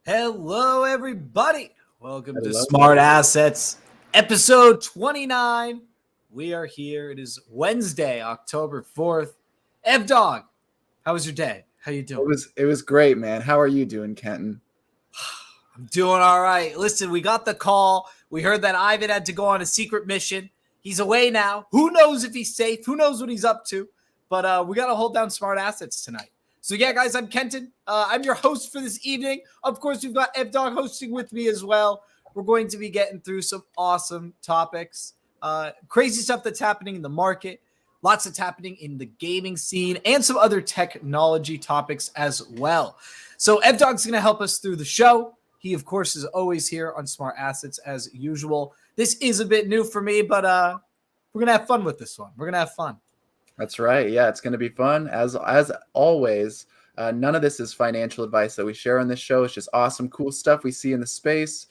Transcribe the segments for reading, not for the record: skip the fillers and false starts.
Hello, everybody. Welcome to Smart Assets, episode 29. We are here. It is Wednesday, October 4th. Dog, how was your day? How you doing? It was great, man. How are you doing, Kenton? I'm doing all right. Listen, we got the call. We heard that Ivan had to go on a secret mission. He's away now. Who knows if he's safe? Who knows what he's up to? But we got to hold down Smart Assets tonight. So, yeah, guys, I'm Kenton. I'm your host for this evening. Of course, we've got Dog hosting with me as well. We're going to be getting through some awesome topics, crazy stuff that's happening in the market, lots that's happening in the gaming scene, and some other technology topics as well. So, Dog's going to help us through the show. He, of course, is always here on Smart Assets as usual. This is a bit new for me, but we're going to have fun with this one. We're going to have fun. That's right. Yeah, it's going to be fun. As always, none of this is financial advice that we share on this show. It's just awesome, cool stuff we see in the space,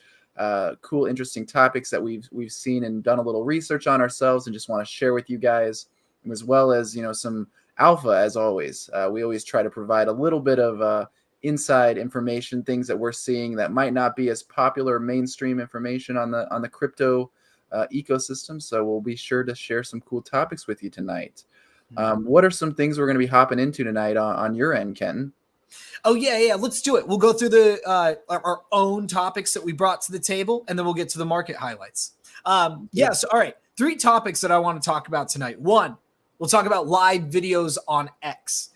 cool, interesting topics that we've seen and done a little research on ourselves and just want to share with you guys, as well as, some alpha, as always. We always try to provide a little bit of inside information, things that we're seeing that might not be as popular mainstream information on the crypto ecosystem. So we'll be sure to share some cool topics with you tonight. What are some things we're going to be hopping into tonight on your end, Ken? Oh, yeah. Let's do it. We'll go through the our own topics that we brought to the table, and then we'll get to the market highlights. So, all right, 3 topics that I want to talk about tonight. 1, we'll talk about live videos on X.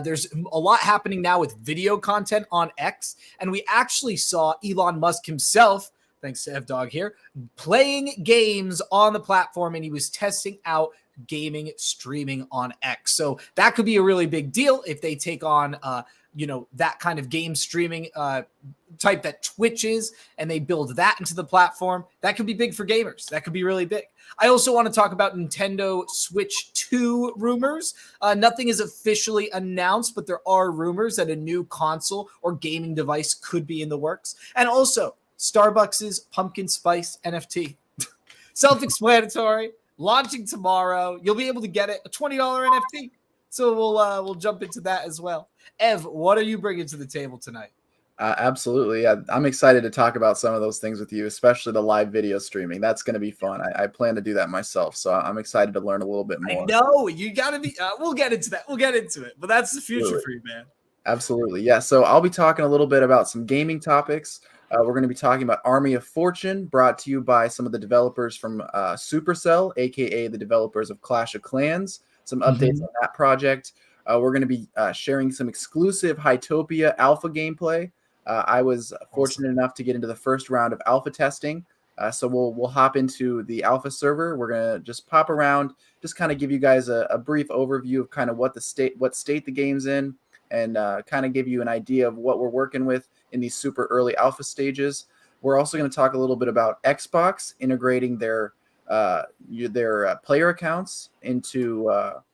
There's a lot happening now with video content on X, and we actually saw Elon Musk himself, thanks to Dog here, playing games on the platform, and he was testing out gaming streaming on X. So that could be a really big deal if they take on that kind of game streaming type that Twitch is, and they build that into the platform. That could be big for gamers. That could be really big. I also want to talk about Nintendo Switch 2 rumors. Nothing is officially announced, but there are rumors that a new console or gaming device could be in the works. And also Starbucks's pumpkin spice NFT. Self-explanatory. Launching tomorrow. You'll be able to get it, a $20 NFT. So we'll jump into that as well. What are you bringing to the table tonight? Absolutely. I'm excited to talk about some of those things with you, especially the live video streaming. That's going to be fun. I plan to do that myself. So I'm excited to learn a little bit more. I know. You got to be we'll get into that. We'll get into it. But that's the future for you, man. Absolutely. Yeah. So I'll be talking a little bit about some gaming topics. We're going to be talking about Army of Fortune, brought to you by some of the developers from Supercell, a.k.a. the developers of Clash of Clans. Some updates on that project. We're going to be sharing some exclusive Hytopia alpha gameplay. I was fortunate enough to get into the first round of alpha testing. So we'll hop into the alpha server. We're going to just pop around, just kind of give you guys a brief overview of kind of what state the game's in, and kind of give you an idea of what we're working with in these super early alpha stages. We're also going to talk a little bit about Xbox integrating their their player accounts into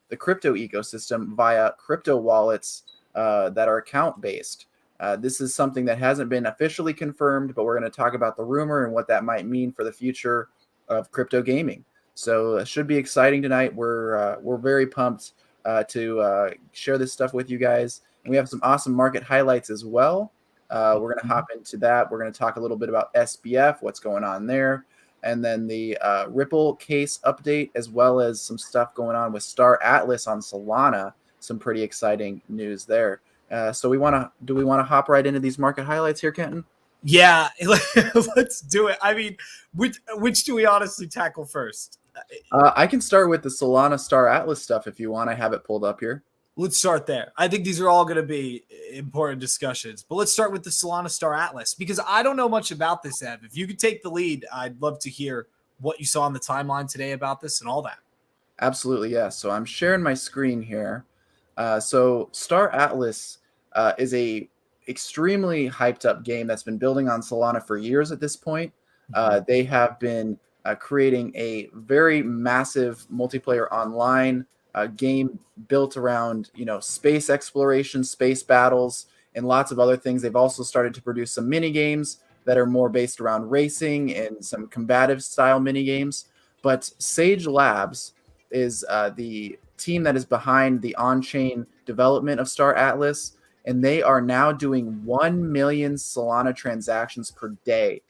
the crypto ecosystem via crypto wallets that are account based. This is something that hasn't been officially confirmed, but we're going to talk about the rumor and what that might mean for the future of crypto gaming. So it should be exciting tonight. We're very pumped to share this stuff with you guys, and we have some awesome market highlights as well. We're going to hop into that. We're going to talk a little bit about SBF, what's going on there, and then the Ripple case update, as well as some stuff going on with Star Atlas on Solana. Some pretty exciting news there. So do we want to hop right into these market highlights here, Kenton? Yeah, let's do it. I mean, which do we honestly tackle first? I can start with the Solana Star Atlas stuff if you want. I have it pulled up here. Let's start there. I think these are all going to be important discussions, but let's start with the Solana Star Atlas because I don't know much about this, Ev. If you could take the lead, I'd love to hear what you saw on the timeline today about this and all that. Absolutely, yes. Yeah. So I'm sharing my screen here. So Star Atlas is a extremely hyped up game that's been building on Solana for years at this point. They have been creating a very massive multiplayer online game built around, space exploration, space battles, and lots of other things. They've also started to produce some mini games that are more based around racing and some combative style mini games. But Sage Labs is the team that is behind the on-chain development of Star Atlas, and they are now doing 1 million Solana transactions per day.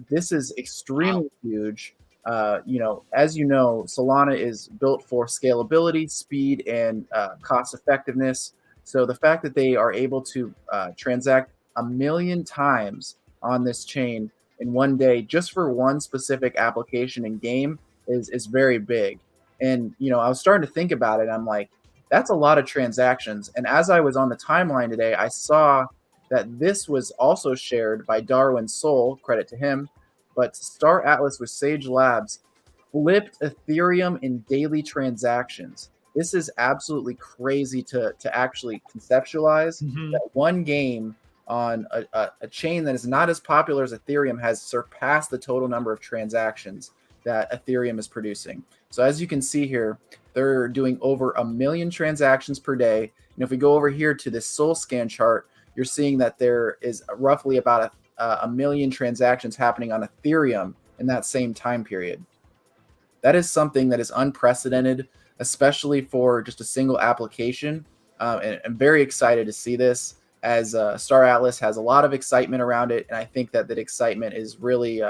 This is extremely huge. As you know, Solana is built for scalability, speed, and cost effectiveness. So the fact that they are able to transact 1 million times on this chain in one day, just for one specific application and game, is very big. And I was starting to think about it. I'm like, that's a lot of transactions. And as I was on the timeline today, I saw that this was also shared by Darwin Soul, credit to him, but Star Atlas with Sage Labs flipped Ethereum in daily transactions. This is absolutely crazy to actually conceptualize that one game on a chain that is not as popular as Ethereum has surpassed the total number of transactions that Ethereum is producing. So as you can see here, they're doing over 1 million transactions per day. And if we go over here to this Soul Scan chart, you're seeing that there is roughly about a million transactions happening on Ethereum in that same time period. That is something that is unprecedented, especially for just a single application. And I'm very excited to see this, as Star Atlas has a lot of excitement around it. And I think that excitement is really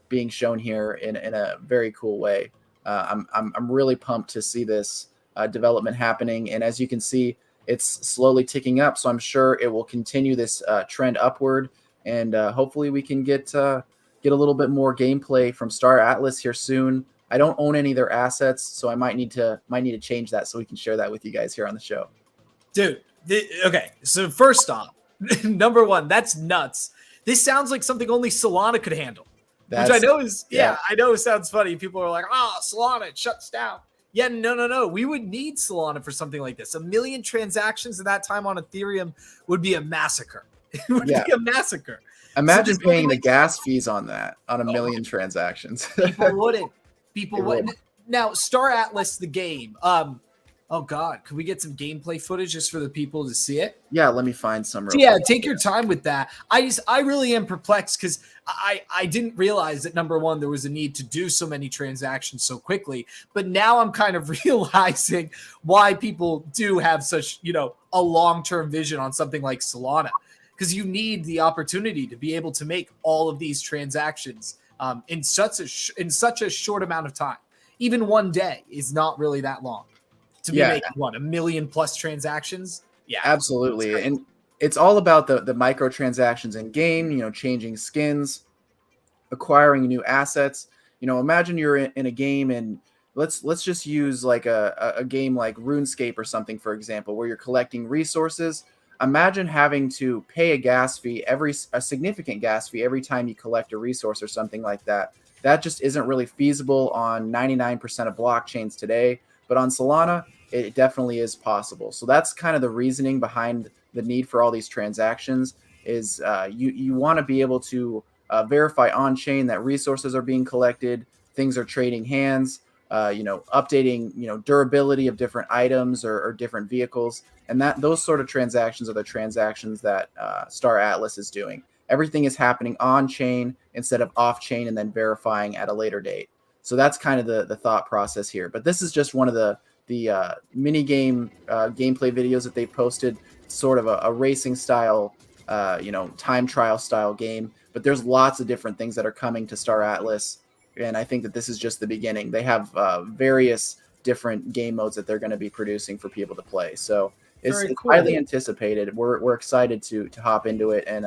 being shown here in a very cool way. I'm really pumped to see this development happening. And as you can see, it's slowly ticking up. So I'm sure it will continue this trend upward. And hopefully we can get a little bit more gameplay from Star Atlas here soon. I don't own any of their assets, so I might need to change that so we can share that with you guys here on the show. Dude, okay. So first off, number one, that's nuts. This sounds like something only Solana could handle. Which I know is, I know it sounds funny. People are like, Solana, it shuts down. Yeah, no. We would need Solana for something like this. 1 million transactions at that time on Ethereum would be a massacre. It would be a massacre. Imagine paying the gas fees on that, on 1 million transactions. People wouldn't. People wouldn't. Now, Star Atlas, the game. Oh God, could we get some gameplay footage just for the people to see it? Yeah, let me find some. Take your time with that. I really am perplexed because I didn't realize that, number one, there was a need to do so many transactions so quickly. But now I'm kind of realizing why people do have such, a long-term vision on something like Solana, because you need the opportunity to be able to make all of these transactions in such a short amount of time. Even one day is not really that long to be making 1 million plus transactions. Yeah, absolutely. And it's all about the microtransactions in game, changing skins, acquiring new assets. Imagine you're in a game, and let's just use like a game like RuneScape or something, for example, where you're collecting resources. Imagine having to pay a significant gas fee every time you collect a resource or something like that. That just isn't really feasible on 99% of blockchains today, but on Solana, it definitely is possible. So that's kind of the reasoning behind the need for all these transactions is you want to be able to verify on-chain that resources are being collected things are trading hands, updating, durability of different items or different vehicles. And that those sort of transactions are the transactions that Star Atlas is doing. Everything is happening on chain instead of off chain and then verifying at a later date. So that's kind of the thought process here. But this is just one of the mini game gameplay videos that they posted, sort of a racing style, time trial style game. But there's lots of different things that are coming to Star Atlas, and I think that this is just the beginning. They have various different game modes that they're going to be producing for people to play. So it's cool. highly anticipated. We're excited to hop into it, and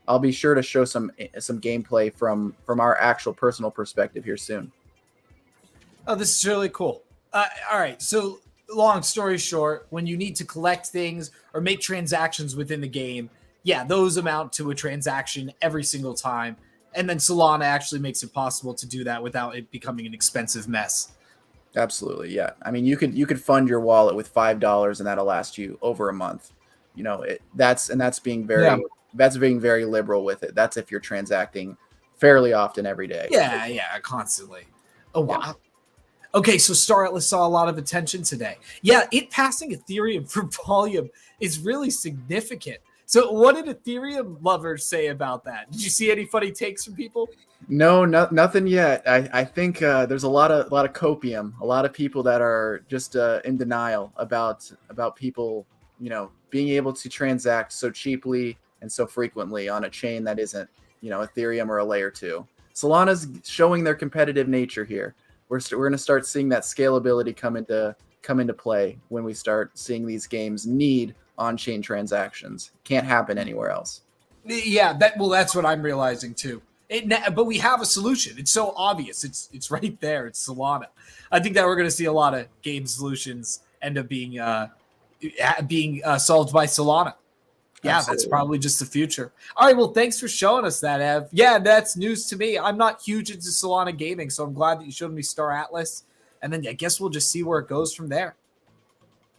I'll be sure to show some gameplay from our actual personal perspective here soon. Oh, this is really cool. All right. So, long story short, when you need to collect things or make transactions within the game, yeah, those amount to a transaction every single time. And then Solana actually makes it possible to do that without it becoming an expensive mess. Absolutely, yeah. I mean, you could fund your wallet with $5, and that'll last you over a month. That's being very liberal with it. That's if you're transacting fairly often every day. Yeah, constantly. Oh wow. Yeah. Okay, so Star Atlas saw a lot of attention today. Yeah, it passing Ethereum for volume is really significant. So what did Ethereum lovers say about that? Did you see any funny takes from people? No, nothing yet. I think there's a lot of copium, a lot of people that are just in denial about people, being able to transact so cheaply and so frequently on a chain that isn't, Ethereum or a layer 2. Solana's showing their competitive nature here. We're going to start seeing that scalability come into play when we start seeing these games need on-chain transactions. Can't happen anywhere else. Yeah, that's what I'm realizing too. But we have a solution. It's so obvious. It's right there. It's Solana. I think that we're going to see a lot of game solutions end up being solved by Solana. Yeah, Absolutely. That's probably just the future. All right, well, thanks for showing us that, Ev. Yeah, that's news to me. I'm not huge into Solana gaming, so I'm glad that you showed me Star Atlas. And then I guess we'll just see where it goes from there.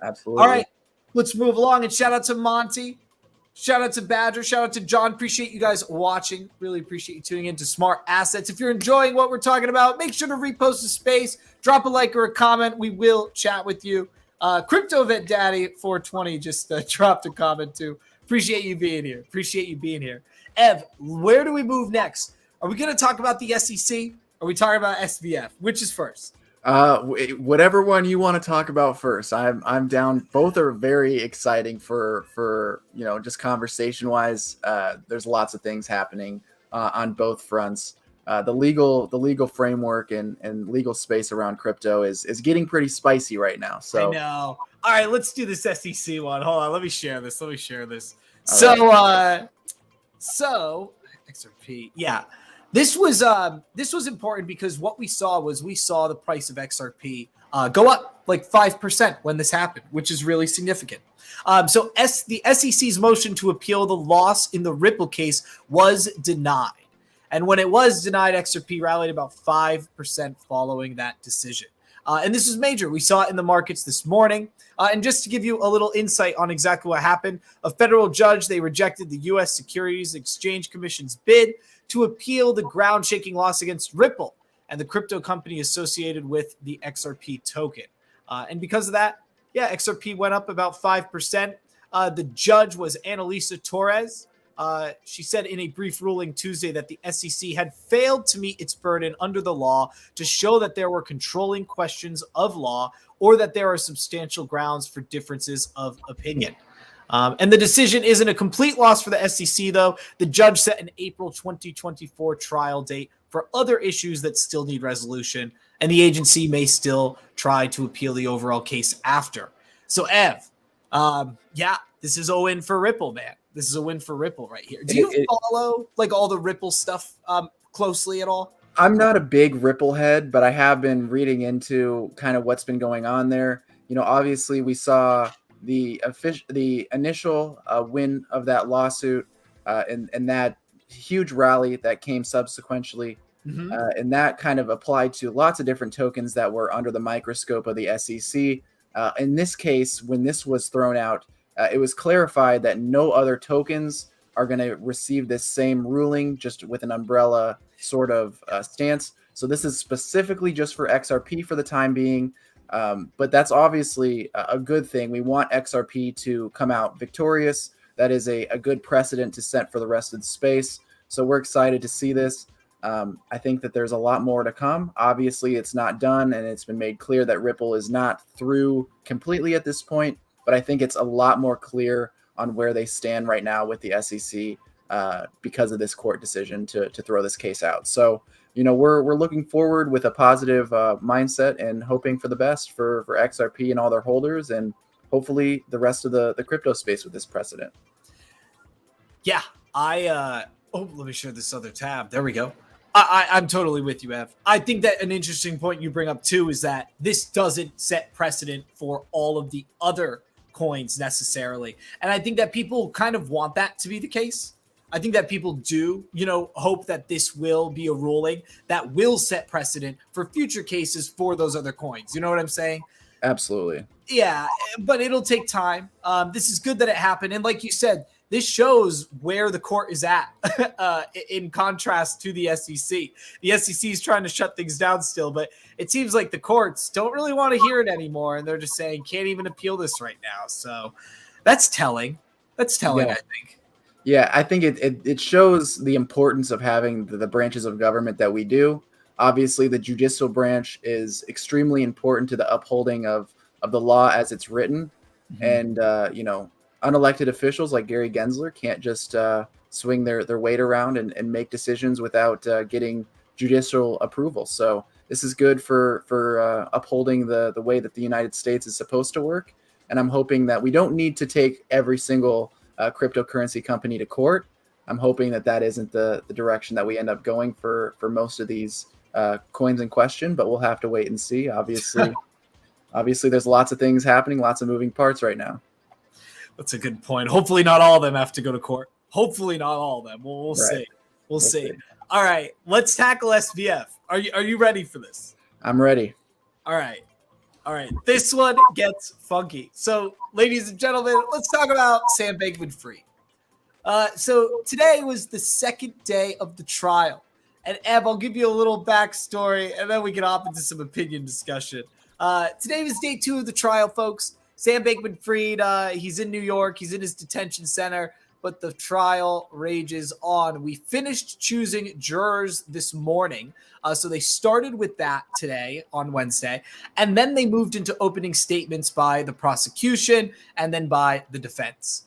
Absolutely. All right, let's move along. And shout out to Monty. Shout out to Badger. Shout out to John. Appreciate you guys watching. Really appreciate you tuning in to Smart Assets. If you're enjoying what we're talking about, make sure to repost the space, drop a like or a comment. We will chat with you. Crypto Vet Daddy 420 just dropped a comment too. Appreciate you being here. Ev, where do we move next? Are we going to talk about the SEC? Are we talking about SBF? Which is first? Whatever one you want to talk about first. I'm down. Both are very exciting for just conversation wise. There's lots of things happening on both fronts. The legal framework and legal space around crypto is getting pretty spicy right now. So I know. All right, let's do this SEC one. Hold on, let me share this. So XRP, yeah. This was important because what we saw the price of XRP go up like 5% when this happened, which is really significant. So the SEC's motion to appeal the loss in the Ripple case was denied. And when it was denied, XRP rallied about 5% following that decision. And this is major. We saw it in the markets this morning. And just to give you a little insight on exactly what happened, a federal judge, they rejected the U.S. Securities Exchange Commission's bid to appeal the ground-shaking loss against Ripple and the crypto company associated with the XRP token. And because of that, yeah, XRP went up about 5%. The judge was Annalisa Torres. She said in a brief ruling Tuesday that the SEC had failed to meet its burden under the law to show that there were controlling questions of law or that there are substantial grounds for differences of opinion. And the decision isn't a complete loss for the SEC, though. The judge set an April 2024 trial date for other issues that still need resolution, and the agency may still try to appeal the overall case after. So, Ev, this is a win for Ripple, man. This is a win for Ripple right here. Do you follow like all the Ripple stuff closely at all? I'm not a big Ripple head, but I have been reading into kind of what's been going on there. Obviously we saw the initial win of that lawsuit and that huge rally that came subsequently. Mm-hmm. And that kind of applied to lots of different tokens that were under the microscope of the SEC. In this case, when this was thrown out, it was clarified that no other tokens are going to receive this same ruling, just with an umbrella sort of stance. So this is specifically just for XRP for the time being. But that's obviously a good thing. We want XRP to come out victorious. That is a good precedent to set for the rest of the space. So we're excited to see this. I think that there's a lot more to come. Obviously, it's not done, and it's been made clear that Ripple is not through completely at this point. But I think it's a lot more clear on where they stand right now with the SEC because of this court decision to throw this case out. So, we're looking forward with a positive mindset and hoping for the best for XRP and all their holders, and hopefully the rest of the crypto space with this precedent. Yeah, let me share this other tab. There we go. I'm totally with you, Ev. I think that an interesting point you bring up too is that this doesn't set precedent for all of the other coins necessarily. And I think that people kind of want that to be the case. I think that people do, hope that this will be a ruling that will set precedent for future cases for those other coins. You know what I'm saying? Absolutely. Yeah, but it'll take time. This is good that it happened. And like you said, this shows where the court is at in contrast to the SEC. The SEC is trying to shut things down still, but it seems like the courts don't really want to hear it anymore. And they're just saying, can't even appeal this right now. So that's telling. That's telling, Yeah. I think. Yeah, I think it shows the importance of having the branches of government that we do. Obviously, the judicial branch is extremely important to the upholding of the law as it's written. And, unelected officials like Gary Gensler can't just swing their weight around and make decisions without getting judicial approval. So this is good for upholding the way that the United States is supposed to work. And I'm hoping that we don't need to take every single cryptocurrency company to court. I'm hoping that isn't the direction that we end up going for most of these coins in question, but we'll have to wait and see. Obviously, there's lots of things happening, lots of moving parts right now. That's a good point. Hopefully not all of them have to go to court. Hopefully not all of them. We'll Right. see. We'll see. All right, let's tackle SBF. Are you ready for this? I'm ready. All right. This one gets funky. So, ladies and gentlemen, let's talk about Sam Bankman-Fried. So today was the second day of the trial. And Ev, I'll give you a little backstory, and then we can hop into some opinion discussion. Today was day 2 of the trial, folks. Sam Bankman-Fried, he's in New York. He's in his detention center, but the trial rages on. We finished choosing jurors this morning. So they started with that today on Wednesday, and then they moved into opening statements by the prosecution and then by the defense.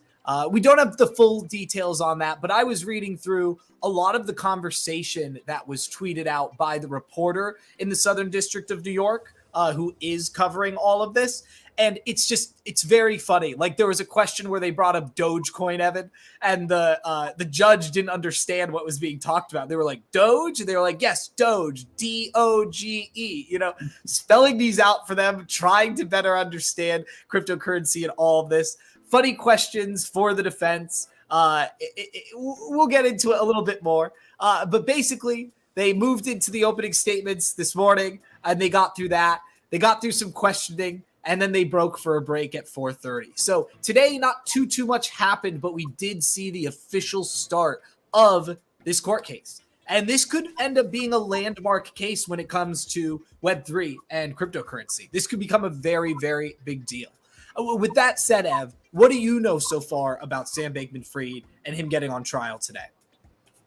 We don't have the full details on that, but I was reading through a lot of the conversation that was tweeted out by the reporter in the Southern District of New York, who is covering all of this. And it's very funny. Like, there was a question where they brought up Dogecoin, Evan, and the judge didn't understand what was being talked about. They were like, Doge? And they were like, yes, Doge, D-O-G-E, spelling these out for them, trying to better understand cryptocurrency and all of this. Funny questions for the defense. We'll get into it a little bit more. But basically, they moved into the opening statements this morning, and they got through that. They got through some questioning, and then they broke for a break at 4:30. So today, not too much happened, but we did see the official start of this court case. And this could end up being a landmark case when it comes to Web3 and cryptocurrency. This could become a very, very big deal. With that said, Ev, what do you know so far about Sam Bankman-Fried and him getting on trial today?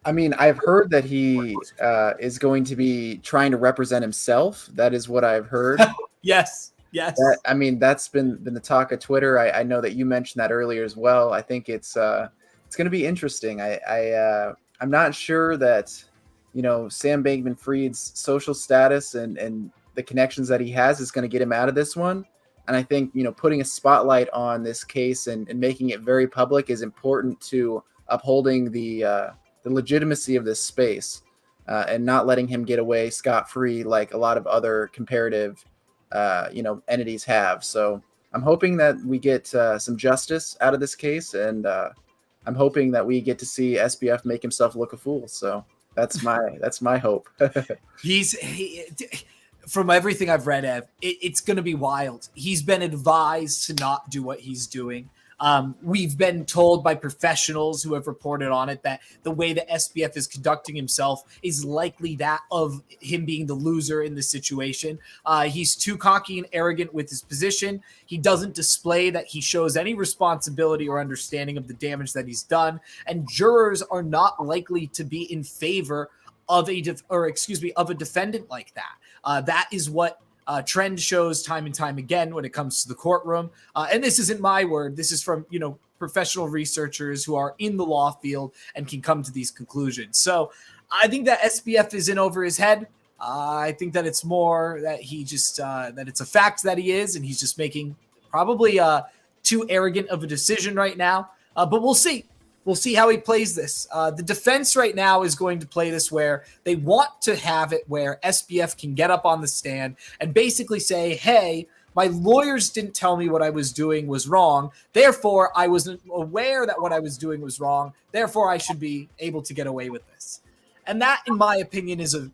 I mean, I've heard that he is going to be trying to represent himself. That is what I've heard. Yes. That's been the talk of Twitter. I know that you mentioned that earlier as well. I think it's going to be interesting. I'm not sure that Sam Bankman-Fried's social status and the connections that he has is going to get him out of this one. And I think putting a spotlight on this case and making it very public is important to upholding the legitimacy of this space and not letting him get away scot-free like a lot of other comparative entities have. So I'm hoping that we get some justice out of this case, and I'm hoping that we get to see SBF make himself look a fool. So that's my hope. From everything I've read, Ev, it's going to be wild. He's been advised to not do what he's doing. We've been told by professionals who have reported on it that the way that SBF is conducting himself is likely that of him being the loser in this situation. He's too cocky and arrogant with his position. He doesn't display that he shows any responsibility or understanding of the damage that he's done, and jurors are not likely to be in favor of a defendant like that. That is what trend shows time and time again when it comes to the courtroom. And this isn't my word. This is from, professional researchers who are in the law field and can come to these conclusions. So I think that SBF is in over his head. I think that it's more that he just, that it's a fact that he is, and he's just making probably too arrogant of a decision right now. But we'll see. We'll see how he plays this. The defense right now is going to play this where they want to have it where SBF can get up on the stand and basically say, hey, my lawyers didn't tell me what I was doing was wrong. Therefore, I wasn't aware that what I was doing was wrong. Therefore, I should be able to get away with this. And that, in my opinion, is a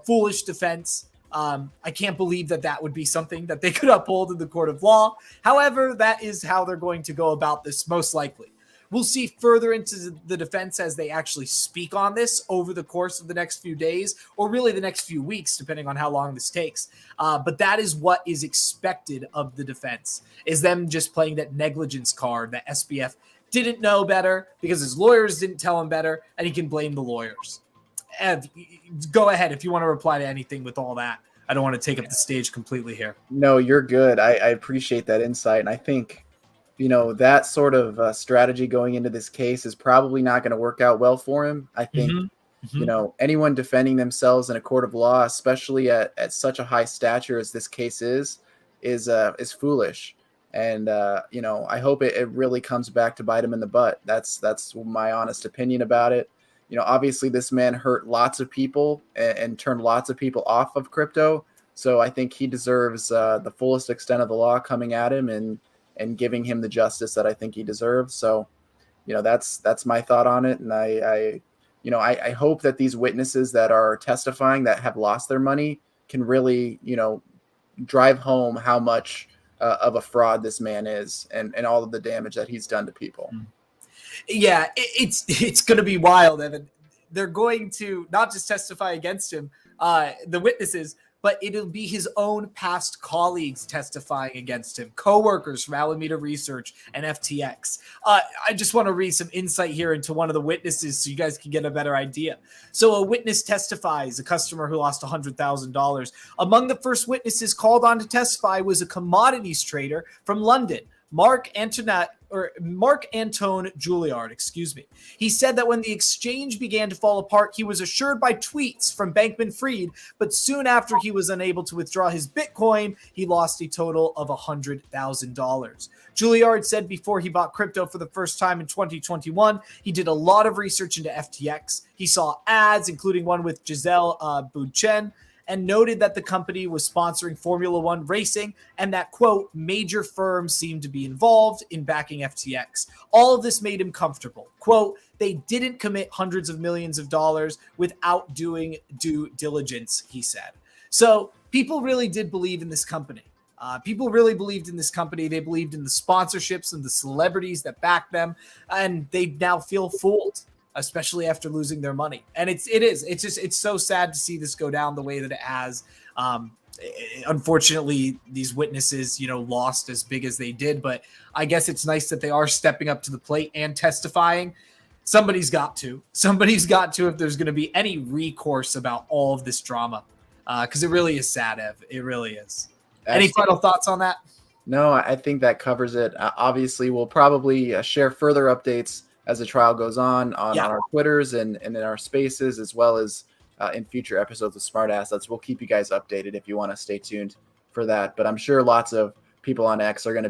foolish defense. I can't believe that would be something that they could uphold in the court of law. However, that is how they're going to go about this most likely. We'll see further into the defense as they actually speak on this over the course of the next few days, or really the next few weeks, depending on how long this takes. But that is what is expected of the defense, is them just playing that negligence card that SBF didn't know better because his lawyers didn't tell him better, and he can blame the lawyers. Ev, go ahead if you want to reply to anything with all that. I don't want to take up the stage completely here. No, you're good. I appreciate that insight, and I think that sort of strategy going into this case is probably not going to work out well for him. I think, anyone defending themselves in a court of law, especially at such a high stature as this case is foolish. And, I hope it really comes back to bite him in the butt. That's my honest opinion about it. Obviously this man hurt lots of people and turned lots of people off of crypto. So I think he deserves the fullest extent of the law coming at him and giving him the justice that I think he deserves. So, that's my thought on it. And I hope that these witnesses that are testifying that have lost their money can really, drive home how much of a fraud this man is and all of the damage that he's done to people. Yeah, it's going to be wild, Evan. They're going to not just testify against him, the witnesses, but it'll be his own past colleagues testifying against him, coworkers from Alameda Research and FTX. I just want to read some insight here into one of the witnesses so you guys can get a better idea. So a witness testifies, a customer who lost $100,000. Among the first witnesses called on to testify was a commodities trader from London, Mark Antone Juilliard, He said that when the exchange began to fall apart, he was assured by tweets from Bankman-Fried, but soon after he was unable to withdraw his Bitcoin, he lost a total of $100,000. Juilliard said before he bought crypto for the first time in 2021, he did a lot of research into FTX. He saw ads, including one with Giselle Bündchen, and noted that the company was sponsoring Formula One racing and that, quote, major firms seemed to be involved in backing FTX. All of this made him comfortable. Quote, they didn't commit hundreds of millions of dollars without doing due diligence, he said. So people really did believe in this company. People really believed in this company. They believed in the sponsorships and the celebrities that backed them, and they now feel fooled, especially after losing their money. And it's so sad to see this go down the way that it has. Unfortunately, these witnesses, lost as big as they did, but I guess it's nice that they are stepping up to the plate and testifying. Somebody's got to if there's going to be any recourse about all of this drama. Because it really is sad, Ev. It really is. Absolutely. Any final thoughts on that? No, I think that covers it. Obviously, we'll probably share further updates as the trial goes on our Twitters and in our spaces, as well as in future episodes of Smart Assets. We'll keep you guys updated if you want to stay tuned for that. But I'm sure lots of people on X are going to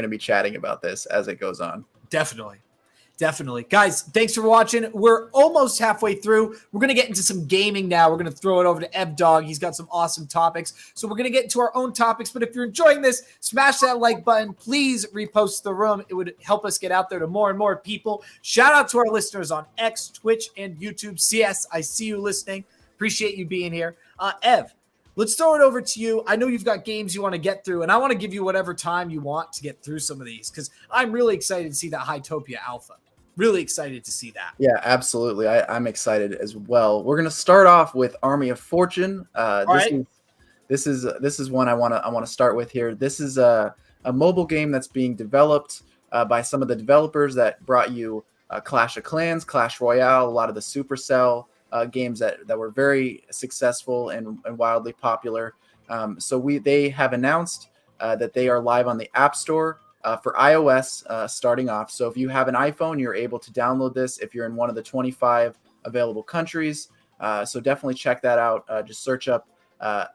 be chatting about this as it goes on. Definitely. Guys, thanks for watching. We're almost halfway through. We're going to get into some gaming now. We're going to throw it over to Ev Dog. He's got some awesome topics. So we're going to get into our own topics. But if you're enjoying this, smash that like button. Please repost the room. It would help us get out there to more and more people. Shout out to our listeners on X, Twitch, and YouTube. CS, I see you listening. Appreciate you being here. Ev, let's throw it over to you. I know you've got games you want to get through, and I want to give you whatever time you want to get through some of these because I'm really excited to see that Hytopia Alpha. Really excited to see that. Yeah, absolutely. I'm excited as well. We're gonna start off with Army of Fortune. This is one I want to start with here. This is a mobile game that's being developed by some of the developers that brought you Clash of Clans, Clash Royale, a lot of the Supercell games that were very successful and wildly popular. So they have announced that they are live on the App Store for iOS starting off. So if you have an iPhone, you're able to download this if you're in one of the 25 available countries. So definitely check that out. Just search up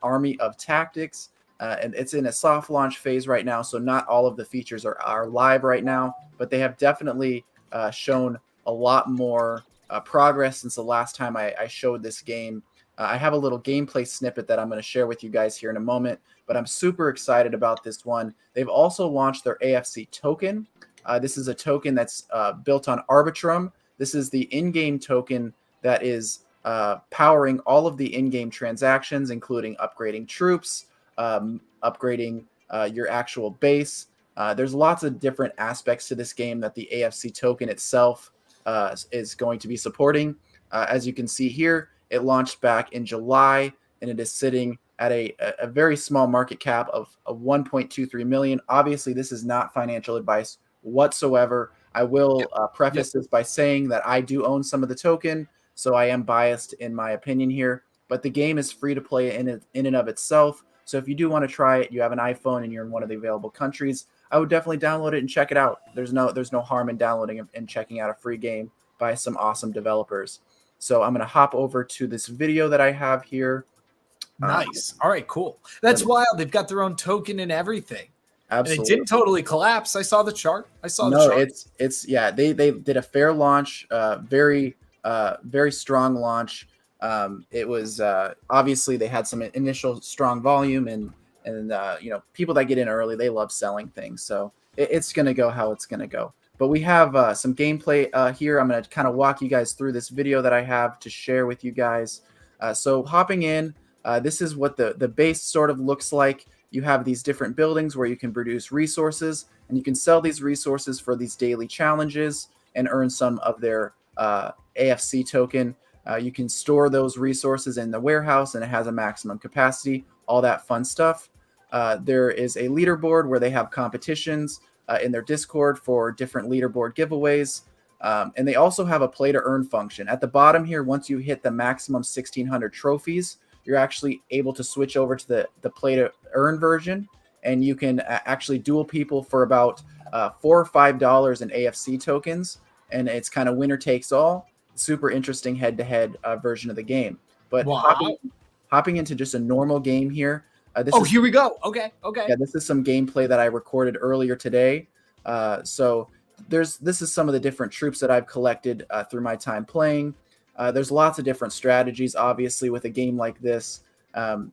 Army of Tactics. And it's in a soft launch phase right now, so not all of the features are live right now, but they have definitely shown a lot more progress since the last time I showed this game. I have a little gameplay snippet that I'm going to share with you guys here in a moment, but I'm super excited about this one. They've also launched their AFC token. This is a token that's built on Arbitrum. This is the in-game token that is powering all of the in-game transactions, including upgrading troops, upgrading your actual base. There's lots of different aspects to this game that the AFC token itself is going to be supporting. As you can see here, it launched back in July, and it is sitting at a very small market cap of 1.23 million. Obviously, this is not financial advice whatsoever. I will preface this by saying that I do own some of the token, so I am biased in my opinion here. But the game is free to play in and of itself. So if you do want to try it, you have an iPhone and you're in one of the available countries, I would definitely download it and check it out. There's no harm in downloading and checking out a free game by some awesome developers. So I'm going to hop over to this video that I have here. Nice. All right, cool. That's wild. They've got their own token and everything. Absolutely. And it didn't totally collapse. I saw the chart. It's they did a fair launch, very strong launch. It was obviously they had some initial strong volume and people that get in early, they love selling things. So it's going to go how it's going to go. But we have some gameplay here. I'm going to kind of walk you guys through this video that I have to share with you guys. So hopping in, this is what the base sort of looks like. You have these different buildings where you can produce resources, and you can sell these resources for these daily challenges and earn some of their AFC token. You can store those resources in the warehouse, and it has a maximum capacity, all that fun stuff. There is a leaderboard where they have competitions in their Discord for different leaderboard giveaways. And they also have a play to earn function. At the bottom here, once you hit the maximum 1,600 trophies, you're actually able to switch over to the play to earn version, and you can actually duel people for about $4 or $5 in AFC tokens, and it's kind of winner takes all. Super interesting head-to-head version of the game. But hopping into just a normal game here. Here we go. Okay. Yeah, this is some gameplay that I recorded earlier today. So this is some of the different troops that I've collected through my time playing. There's lots of different strategies, obviously, with a game like this.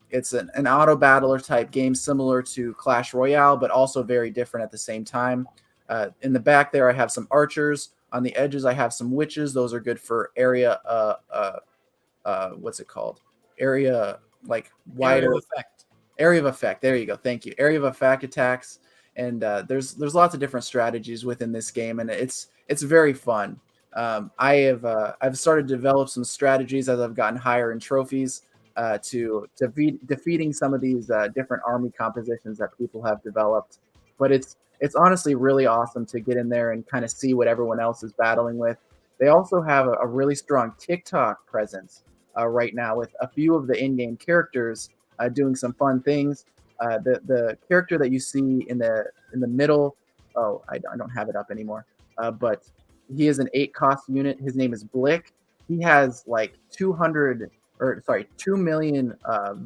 It's an auto battler type game, similar to Clash Royale, but also very different at the same time. In the back there, I have some archers. On the edges, I have some witches. Those are good for area. What's it called? Area like wider effect. Area of effect. There you go. Thank you. Area of effect attacks. And there's lots of different strategies within this game, and it's very fun. I've started to develop some strategies as I've gotten higher in trophies to defeating some of these different army compositions that people have developed. But it's honestly really awesome to get in there and kind of see what everyone else is battling with. They also have a really strong TikTok presence right now with a few of the in-game characters doing some fun things. The character that you see in the middle, I don't have it up anymore, but he is an 8-cost unit. His name is Blick. He has like 2 million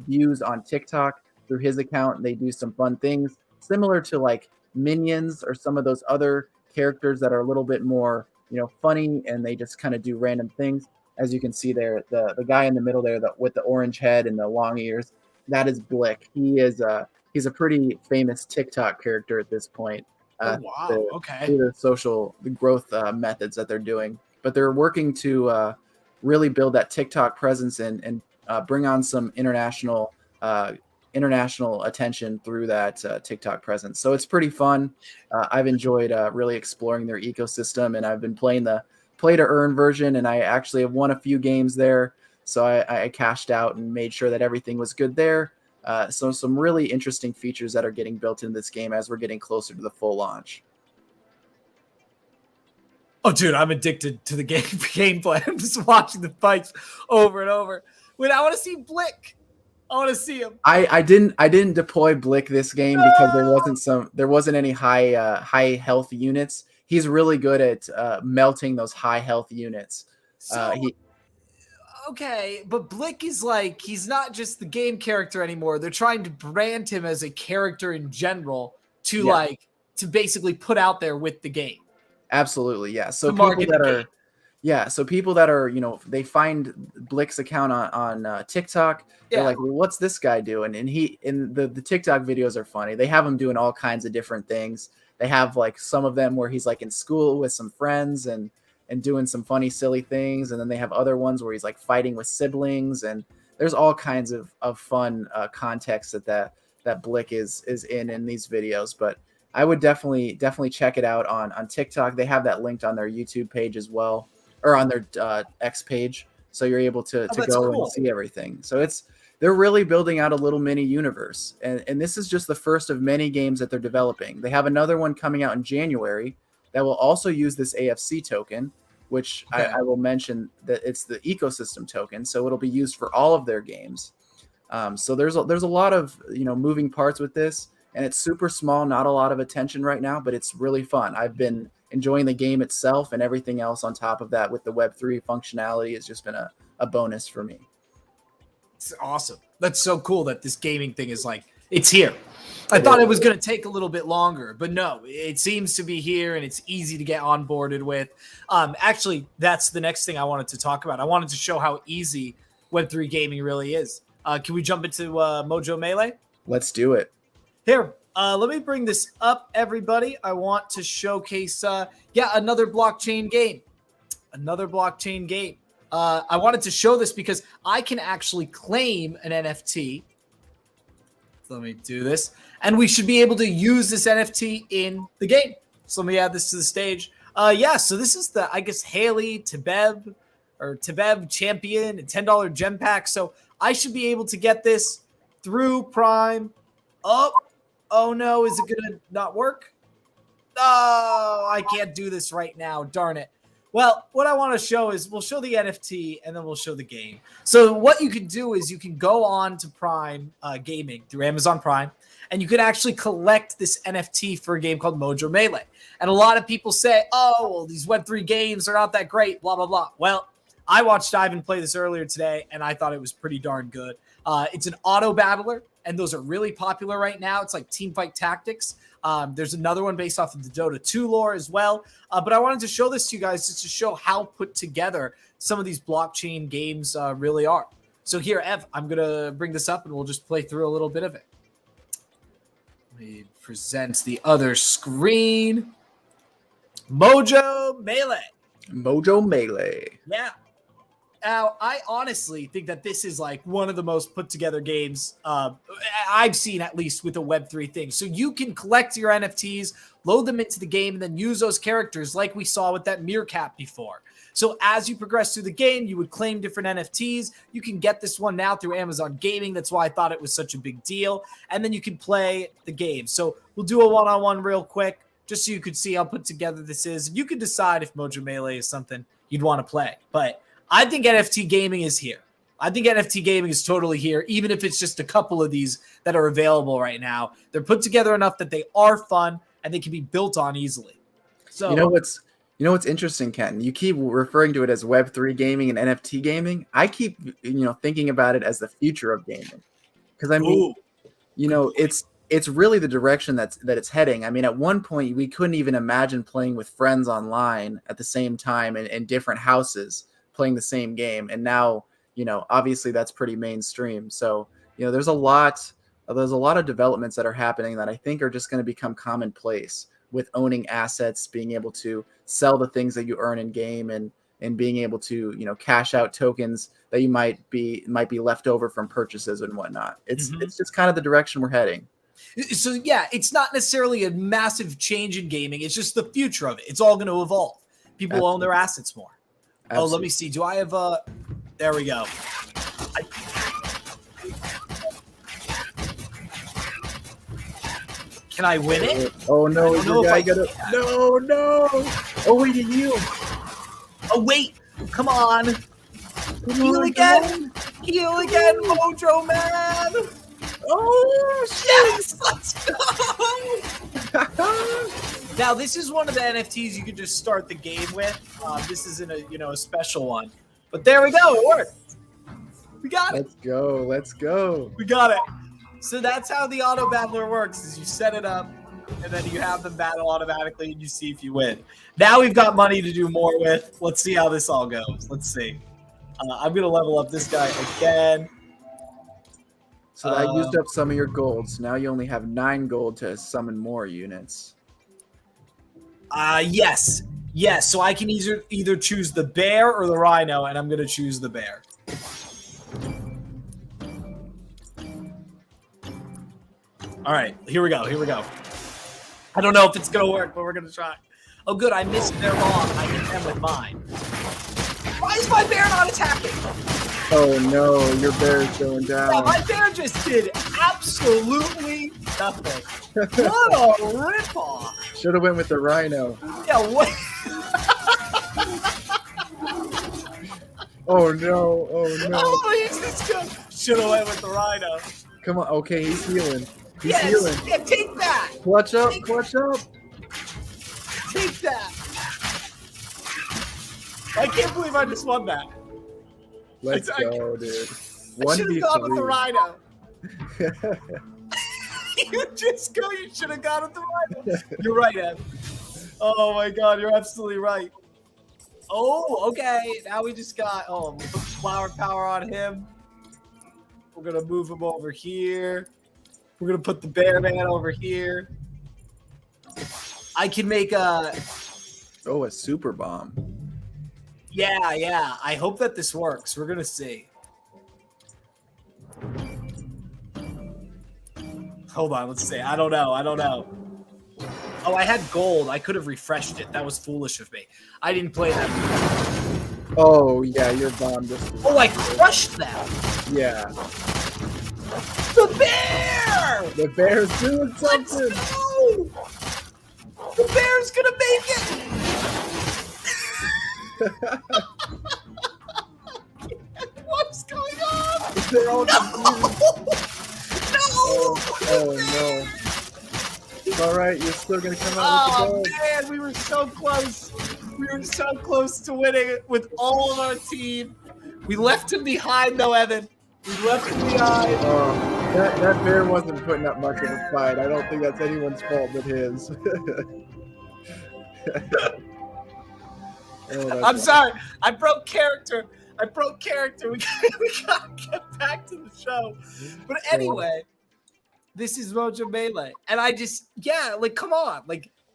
views on TikTok through his account. They do some fun things similar to like Minions or some of those other characters that are a little bit more, funny, and they just kind of do random things. As you can see there, the guy in the middle there with the orange head and the long ears, that is Blick. He's a pretty famous TikTok character at this point. Okay. Through the growth methods that they're doing, but they're working to really build that TikTok presence and bring on some international international attention through that TikTok presence. So it's pretty fun. I've enjoyed really exploring their ecosystem, and I've been playing the play to earn version, and I actually have won a few games there. So I cashed out and made sure that everything was good there. So some really interesting features that are getting built into this game as we're getting closer to the full launch. Oh, dude, I'm addicted to the gameplay. I'm just watching the fights over and over. Wait, I want to see Blick. I want to see him. I didn't deploy Blick this game because there wasn't any high health units. He's really good at melting those high health units. Okay, but Blick is like, he's not just the game character anymore. They're trying to brand him as a character in general to basically put out there with the game. Absolutely, yeah. So people that are, they find Blick's account on TikTok. They're like, well, what's this guy doing? And the TikTok videos are funny. They have him doing all kinds of different things. They have like some of them where he's like in school with some friends and doing some funny, silly things. And then they have other ones where he's like fighting with siblings. And there's all kinds of fun context that Blick is in these videos. But I would definitely check it out on TikTok. They have that linked on their YouTube page as well, or on their X page. So you're able to go and see everything. So they're really building out a little mini universe. And this is just the first of many games that they're developing. They have another one coming out in January that will also use this AFC token, which I will mention that it's the ecosystem token. So it'll be used for all of their games. So there's a lot of moving parts with this, and it's super small, not a lot of attention right now, but it's really fun. I've been enjoying the game itself, and everything else on top of that with the Web3 functionality has just been a bonus for me. It's awesome. That's so cool that this gaming thing is like, it's here. I thought it was going to take a little bit longer, but no, it seems to be here, and it's easy to get onboarded with. Actually, that's the next thing I wanted to talk about. I wanted to show how easy Web3 gaming really is. Can we jump into Mojo Melee? Let's do it. Here, let me bring this up, everybody. I want to showcase, another blockchain game. Another blockchain game. I wanted to show this because I can actually claim an NFT. Let me do this. And we should be able to use this NFT in the game. So let me add this to the stage. So this is the, I guess, Haley Tebeb champion, $10 gem pack. So I should be able to get this through Prime. Oh no, is it going to not work? Oh, I can't do this right now. Darn it. Well, what I want to show is we'll show the NFT and then we'll show the game. So what you can do is you can go on to Prime Gaming through Amazon Prime, and you can actually collect this NFT for a game called Mojo Melee. And a lot of people say, oh, well, these Web3 games are not that great, blah, blah, blah. Well, I watched Ivan play this earlier today, and I thought it was pretty darn good. It's an auto battler, and those are really popular right now. It's like Teamfight Tactics. There's another one based off of the Dota 2 lore as well. But I wanted to show this to you guys just to show how put together some of these blockchain games really are. So here, Ev, I'm going to bring this up and we'll just play through a little bit of it. Let me present the other screen. Mojo Melee. Mojo Melee. Yeah. Now, I honestly think that this is like one of the most put together games I've seen, at least with a Web3 thing. So you can collect your NFTs, load them into the game, and then use those characters like we saw with that Meerkat before. So as you progress through the game, you would claim different NFTs. You can get this one now through Amazon Gaming. That's why I thought it was such a big deal. And then you can play the game. So we'll do a one-on-one real quick, just so you could see how put together this is. You can decide if Mojo Melee is something you'd want to play. But I think NFT gaming is here. I think NFT gaming is totally here, even if it's just a couple of these that are available right now. They're put together enough that they are fun and they can be built on easily. So you know what's interesting, Ken? You keep referring to it as Web3 gaming and NFT gaming. I keep thinking about it as the future of gaming, because I mean, it's really the direction that it's heading. I mean, at one point we couldn't even imagine playing with friends online at the same time in different houses, playing the same game. And now, obviously that's pretty mainstream. So, there's a lot of developments that are happening that I think are just going to become commonplace, with owning assets, being able to sell the things that you earn in game, and and being able to, cash out tokens that you might be left over from purchases and whatnot. It's just kind of the direction we're heading. So yeah, it's not necessarily a massive change in gaming. It's just the future of it. It's all going to evolve. People will own their assets more. Absolutely. Oh, let me see. Do I have there we go. Can I win it? Oh no, your guy got it. No. Oh wait, you. Oh wait, come on. Heal again, Mojo Man. Oh yes, let's go. Now this is one of the NFTs you can just start the game with. This isn't a special one, but there we go. It worked. We got it. Let's go. We got it. So that's how the auto battler works: is you set it up, and then you have them battle automatically, and you see if you win. Now we've got money to do more with. Let's see how this all goes. Let's see. I'm gonna level up this guy again. So I used up some of your gold. So now you only have 9 gold to summon more units. Yes. So I can either choose the bear or the rhino, and I'm gonna choose the bear. All right, here we go. I don't know if it's going to work, but we're going to try. Oh, good. I missed their bomb. I hit them with mine. Why is my bear not attacking? Oh, no. Your bear is going down. Yeah, my bear just did absolutely nothing. What a ripoff. Should have went with the rhino. Yeah, what? Oh, no. Oh, he's just good. Should have went with the rhino. Come on. Okay, he's healing. He's yes. healing. Yeah, take that. Clutch up. Take that. I can't believe I just won that. Let's go, dude. I should have gone with the rhino. You should have gone with the rhino. You're right, Ed. Oh my God, you're absolutely right. Oh, okay. Now we just got, we'll put flower power on him. We're going to move him over here. We're going to put the bear man over here. I can make a super bomb. Yeah. I hope that this works. We're going to see. Hold on. Let's see. I don't know. Oh, I had gold. I could have refreshed it. That was foolish of me. I didn't play that. Oh, yeah. Your bomb just... Oh, I crushed them. Yeah. The bear! The bear's doing something. Let's go! The bear's gonna make it! What's going on? They're all No! Oh no. It's all right. You're still going to come out with the gold. Oh, man. We were so close. We were so close to winning it with all of our team. We left him behind, though, Evan. We left him behind. That bear wasn't putting up much of a fight. I don't think that's anyone's fault but his. I'm sorry. I broke character. We gotta get back to the show. But anyway, this is Mojo Melee. And I just, come on.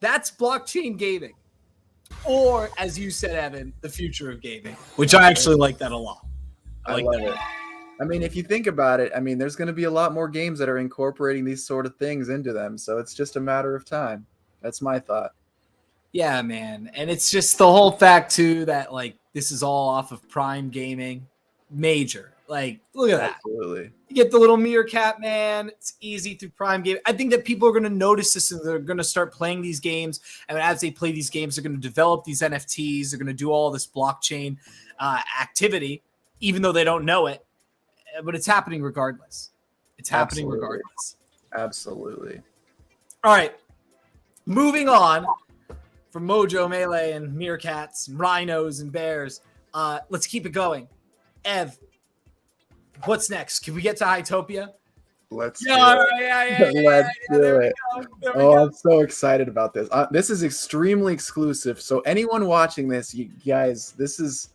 That's blockchain gaming. Or, as you said, Evan, the future of gaming, which I actually like that a lot. I love it. I mean, if you think about it, there's going to be a lot more games that are incorporating these sort of things into them. So it's just a matter of time. That's my thought. Yeah, man. And it's just the whole fact, too, that, this is all off of Prime Gaming. Major. Look at that. Absolutely. You get the little meerkat, man. It's easy through Prime Gaming. I think that people are going to notice this and they're going to start playing these games. And as they play these games, they're going to develop these NFTs. They're going to do all this blockchain activity, even though they don't know it. But it's happening regardless. Absolutely. All right. Moving on from Mojo Melee and meerkats and rhinos and bears. Let's keep it going. Ev, what's next? Can we get to Hytopia? Let's do it. I'm so excited about this. This is extremely exclusive. So anyone watching this, you guys, this is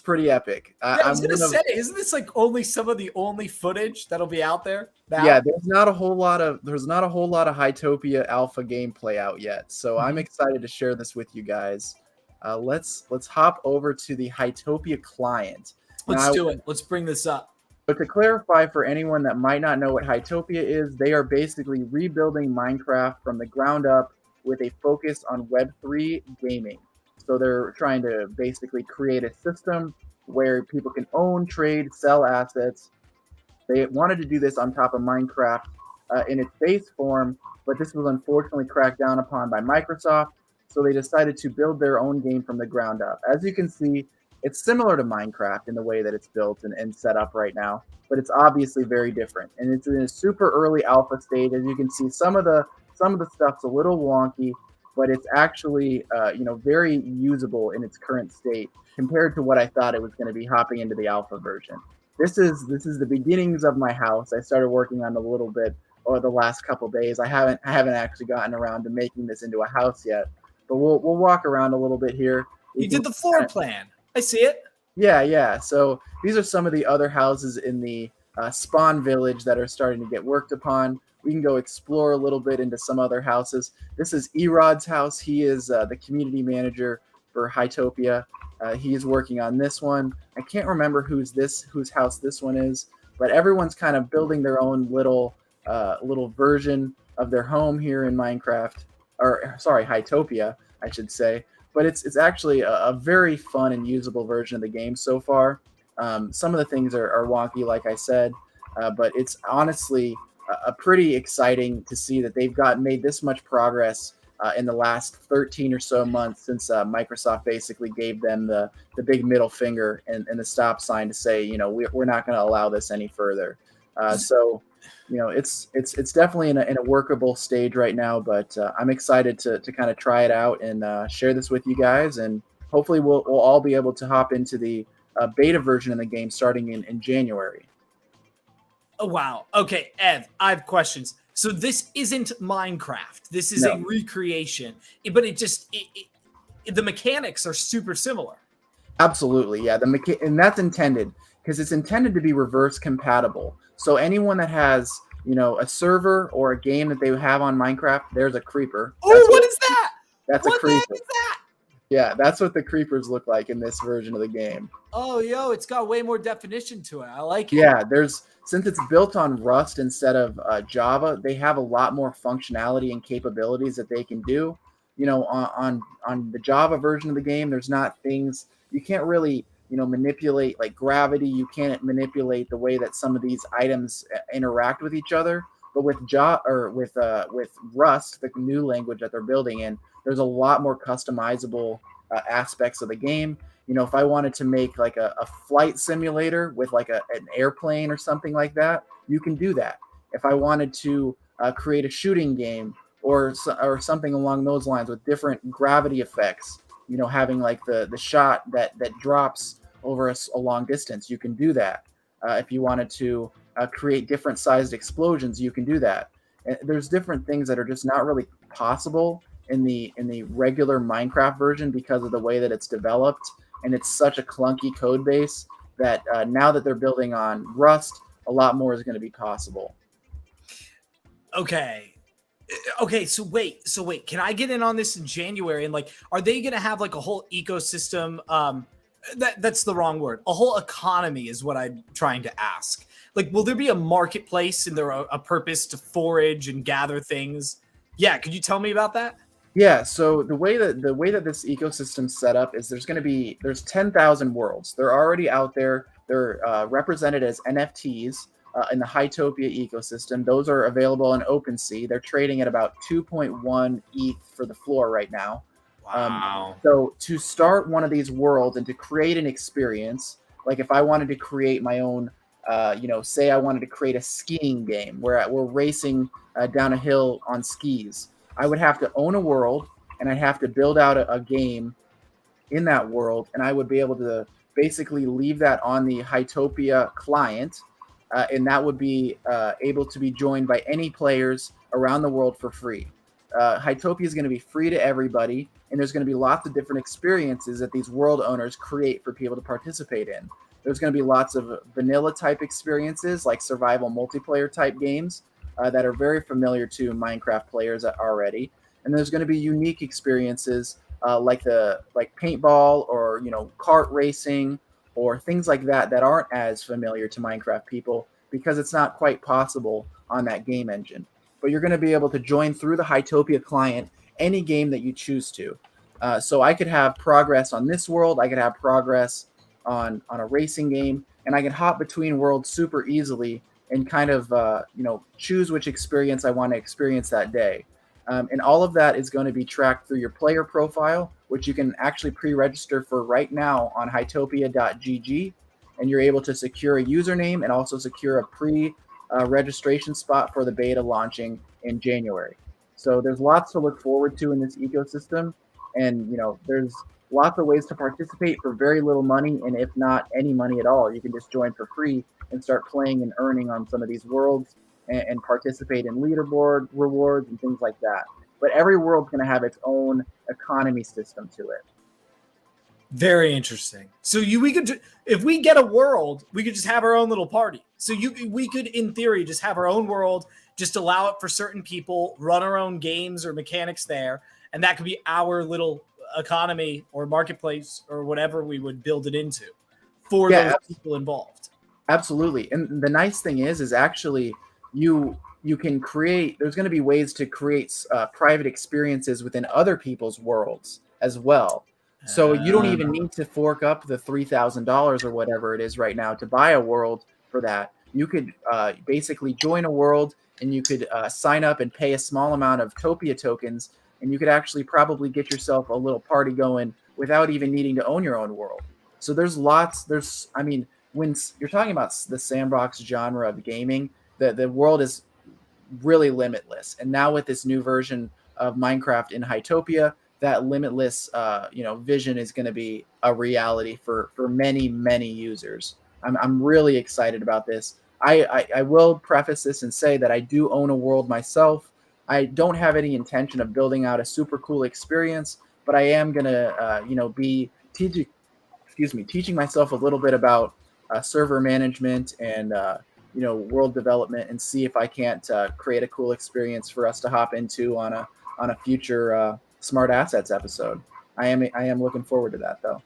pretty epic. I was gonna say, isn't this only some of the only footage that'll be out there now? Yeah, there's not a whole lot of Hytopia alpha gameplay out yet. So I'm excited to share this with you guys. let's hop over to the Hytopia client. Let's Now, do it. Let's bring this up. but to clarify for anyone that might not know what Hytopia is, they are basically rebuilding Minecraft from the ground up with a focus on Web3 gaming. So they're trying to basically create a system where people can own, trade, sell assets. They wanted to do this on top of Minecraft in its base form, but this was unfortunately cracked down upon by Microsoft. So they decided to build their own game from the ground up. As you can see, it's similar to Minecraft in the way that it's built and set up right now, but it's obviously very different. And it's in a super early alpha stage. As you can see, some of the stuff's a little wonky, but it's actually very usable in its current state compared to what I thought it was going to be hopping into the alpha version. This is the beginnings of my house. I started working on it a little bit over the last couple days. I haven't actually gotten around to making this into a house yet, but we'll walk around a little bit here. You did the floor plan. I see it. Yeah. So these are some of the other houses in the spawn village that are starting to get worked upon. We can go explore a little bit into some other houses. This is Erod's house. He is the community manager for Hytopia. He is working on this one. I can't remember whose house this one is, but everyone's kind of building their own little version of their home here in Minecraft, or sorry, Hytopia, I should say. But it's actually a very fun and usable version of the game so far. Some of the things are wonky, like I said, but it's honestly a pretty exciting to see that they've made this much progress in the last 13 or so months since Microsoft basically gave them the big middle finger and the stop sign to say, we're not going to allow this any further. So it's definitely in a workable stage right now, but I'm excited to kind of try it out and share this with you guys, and hopefully we'll all be able to hop into the beta version of the game starting in January. Oh, wow. Okay, Ev, I have questions. So this isn't Minecraft. This is a recreation, but the mechanics are super similar. Absolutely, yeah. And that's intended because it's intended to be reverse compatible. So anyone that has a server or a game that they have on Minecraft, there's a creeper. What is that? That's what a creeper. What the heck is that? Yeah, that's what the creepers look like in this version of the game. Oh, it's got way more definition to it. I like it. Yeah, since it's built on Rust instead of Java, they have a lot more functionality and capabilities that they can do. On the Java version of the game, there's not things you can't really manipulate, like gravity. You can't manipulate the way that some of these items interact with each other. But with Java or with Rust, the new language that they're building in, there's a lot more customizable aspects of the game. If I wanted to make like a flight simulator with like an airplane or something like that, you can do that. If I wanted to create a shooting game or something along those lines with different gravity effects, having like the shot that drops over a long distance, you can do that. If you wanted to create different sized explosions, you can do that. And there's different things that are just not really possible in the regular Minecraft version because of the way that it's developed, and it's such a clunky code base that now that they're building on Rust, a lot more is going to be possible. Okay, so wait, can I get in on this in January? And like, are they going to have like a whole ecosystem? That's the wrong word. A whole economy is what I'm trying to ask. Like, will there be a marketplace and there a purpose to forage and gather things? Yeah, could you tell me about that? Yeah, so the way that this ecosystem's set up is there's 10,000 worlds. They're already out there. They're represented as NFTs in the Hytopia ecosystem. Those are available on OpenSea. They're trading at about 2.1 ETH for the floor right now. Wow. So to start one of these worlds and to create an experience, like if I wanted to create my own, say I wanted to create a skiing game where we're racing down a hill on skis, I would have to own a world and I'd have to build out a game in that world, and I would be able to basically leave that on the Hytopia client, and that would be able to be joined by any players around the world for free. Hytopia is going to be free to everybody, and there's going to be lots of different experiences that these world owners create for people to participate in. There's going to be lots of vanilla type experiences like survival multiplayer type games that are very familiar to Minecraft players already. And there's going to be unique experiences like paintball or kart racing or things like that aren't as familiar to Minecraft people because it's not quite possible on that game engine. But you're going to be able to join through the Hytopia client any game that you choose to. So I could have progress on this world, I could have progress on a racing game, and I can hop between worlds super easily and kind of choose which experience I want to experience that day. And all of that is going to be tracked through your player profile, which you can actually pre-register for right now on hytopia.gg. And you're able to secure a username and also secure a registration spot for the beta launching in January. So there's lots to look forward to in this ecosystem. And, there's lots of ways to participate for very little money. And if not any money at all, you can just join for free and start playing and earning on some of these worlds and participate in leaderboard rewards and things like that. But every world's going to have its own economy system to it. Very interesting. So we could, if we get a world, we could just have our own little party. So we could, in theory, just have our own world, just allow it for certain people, run our own games or mechanics there, and that could be our little economy or marketplace or whatever we would build it into for those people involved. Absolutely. And the nice thing is actually you can create, there's going to be ways to create private experiences within other people's worlds as well. So you don't even need to fork up the $3,000 or whatever it is right now to buy a world for that. You could basically join a world and you could sign up and pay a small amount of Topia tokens, and you could actually probably get yourself a little party going without even needing to own your own world. So when you're talking about the sandbox genre of gaming, the world is really limitless. And now with this new version of Minecraft in Hytopia, that limitless vision is going to be a reality for many, many users. I'm really excited about this. I will preface this and say that I do own a world myself. I don't have any intention of building out a super cool experience, but I am going to be teaching myself a little bit about server management and world development, and see if I can't create a cool experience for us to hop into on a future Smart Assets episode. I am looking forward to that, though.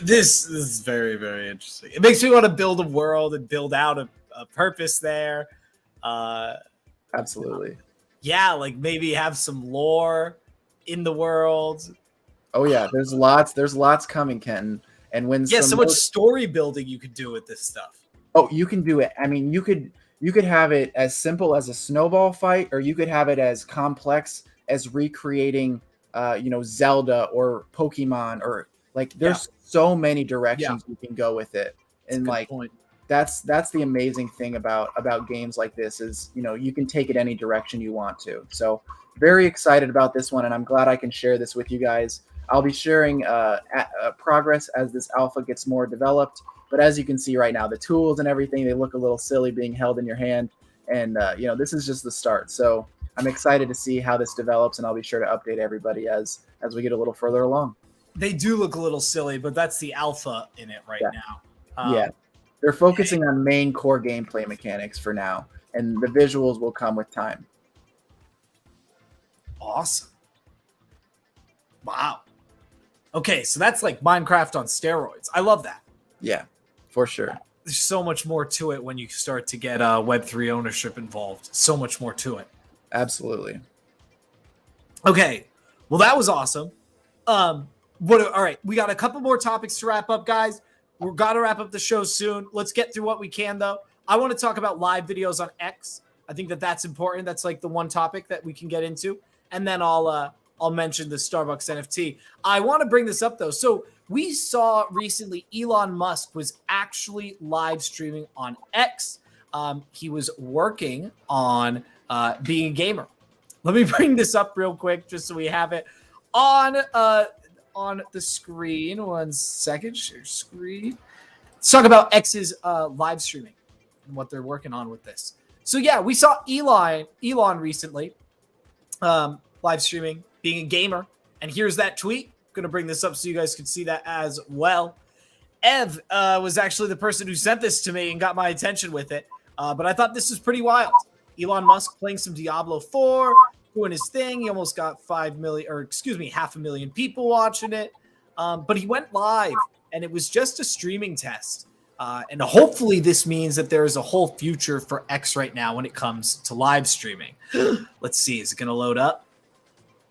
This is very, very interesting. It makes me want to build a world and build out a purpose there. Absolutely. Yeah, like maybe have some lore in the world. Oh yeah, there's lots coming, Kenton. And when so much story building you could do with this stuff. Oh, you can do it. I mean, you could have it as simple as a snowball fight, or you could have it as complex as recreating Zelda or Pokemon, or like there's so many directions you can go with it. And that's the amazing thing about games like this is, you can take it any direction you want to. So very excited about this one, and I'm glad I can share this with you guys. I'll be sharing progress as this alpha gets more developed. But as you can see right now, the tools and everything, they look a little silly being held in your hand. And, this is just the start. So I'm excited to see how this develops, and I'll be sure to update everybody as we get a little further along. They do look a little silly, but that's the alpha in it now. Yeah. They're focusing on main core gameplay mechanics for now, and the visuals will come with time. Awesome. Wow. Okay, so that's like Minecraft on steroids. I love that. Yeah, for sure. There's so much more to it when you start to get Web3 ownership involved. So much more to it. Absolutely. Okay, well, that was awesome. All right, we got a couple more topics to wrap up, guys. We're got to wrap up the show soon. Let's get through what we can, though. I want to talk about live videos on X. I think that's important. That's like the one topic that we can get into. And then I'll mention the Starbucks NFT. I want to bring this up, though. So we saw recently Elon Musk was actually live streaming on X. He was working on being a gamer. Let me bring this up real quick just so we have it on the screen. 1 second. Share screen. Let's talk about X's live streaming and what they're working on with this. So, yeah, we saw Elon recently live streaming, being a gamer. And here's that tweet. I'm going to bring this up so you guys can see that as well. Ev was actually the person who sent this to me and got my attention with it. But I thought this was pretty wild. Elon Musk playing some Diablo 4, doing his thing. He almost got 500,000 people watching it. But he went live, and it was just a streaming test. And hopefully this means that there is a whole future for X right now when it comes to live streaming. Let's see. Is it going to load up?